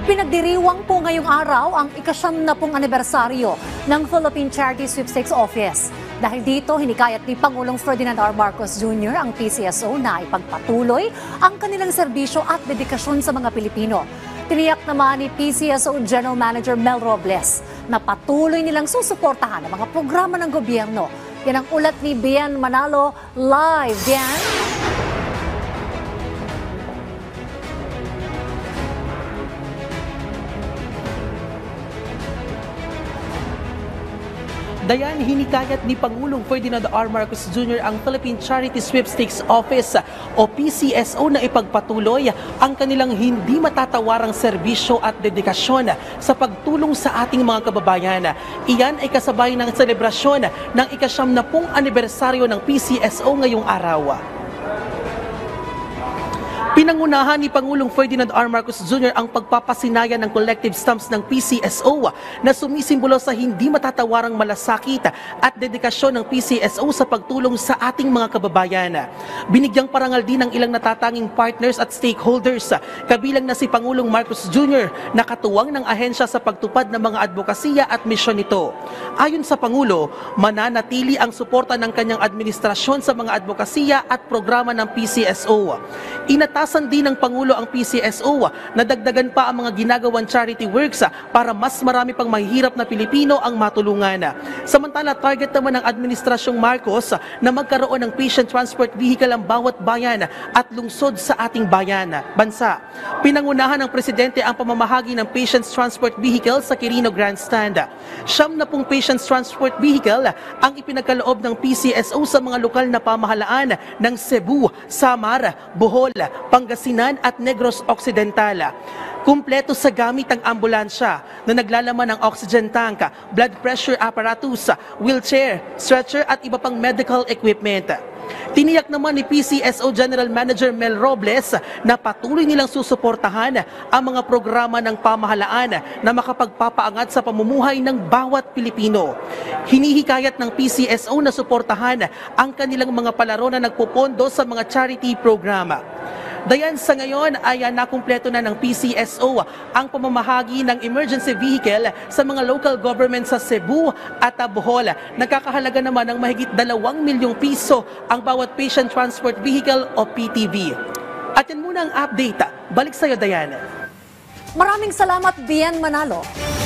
Pinagdiriwang po ngayong araw ang ika-70 anibersaryo ng Philippine Charity Sweepstakes Office. Dahil dito, hinikayat ni Pangulong Ferdinand R. Marcos Jr. ang PCSO na ipagpatuloy ang kanilang serbisyo at dedikasyon sa mga Pilipino. Tiniyak naman ni PCSO General Manager Mel Robles na patuloy nilang susuportahan ang mga programa ng gobyerno. Yan ang ulat ni Bien Manalo live. Bien? Dayan, hinikayat ni Pangulong Ferdinand R. Marcos Jr. ang Philippine Charity Sweepstakes Office o PCSO na ipagpatuloy ang kanilang hindi matatawarang serbisyo at dedikasyon sa pagtulong sa ating mga kababayan. Iyan ay kasabay ng selebrasyon ng ika-70 anibersaryo ng PCSO ngayong araw. Pinangunahan ni Pangulong Ferdinand R. Marcos Jr. ang pagpapasinayan ng collective stamps ng PCSO na sumisimbolo sa hindi matatawarang malasakit at dedikasyon ng PCSO sa pagtulong sa ating mga kababayan. Binigyang parangal din ng ilang natatanging partners at stakeholders, kabilang na si Pangulong Marcos Jr. na katuwang ng ahensya sa pagtupad ng mga advokasya at misyon nito. Ayon sa Pangulo, mananatili ang suporta ng kanyang administrasyon sa mga advokasya at programa ng PCSO. Inatasan din ng Pangulo ang PCSO na dagdagan pa ang mga ginagawang charity works para mas marami pang mahihirap na Pilipino ang matulungan. Samantala, target naman ng Administrasyong Marcos na magkaroon ng patient transport vehicle ang bawat bayan at lungsod sa ating bansa. Pinangunahan ng Presidente ang pamamahagi ng patients transport vehicle sa Quirino Grandstand. 70 patients transport vehicle ang ipinagkaloob ng PCSO sa mga lokal na pamahalaan ng Cebu, Samar, Bohol, Pangasinan at Negros Occidental. Kumpleto sa gamit ang ambulansya na naglalaman ng oxygen tank, blood pressure apparatus, wheelchair, stretcher at iba pang medical equipment. Tiniyak naman ni PCSO General Manager Mel Robles na patuloy nilang susuportahan ang mga programa ng pamahalaan na makapagpapaangat sa pamumuhay ng bawat Pilipino. Hinihikayat ng PCSO na suportahan ang kanilang mga palaro na nagpupondo sa mga charity programa. Dayan, sa ngayon ay nakumpleto na ng PCSO ang pamamahagi ng emergency vehicle sa mga local government sa Cebu at Bohol. Nagkakahalaga naman ng mahigit 2 milyong piso ang bawat patient transport vehicle o PTV. At yan muna ang update. Balik sa iyo, Dayan. Maraming salamat, Bien Manalo.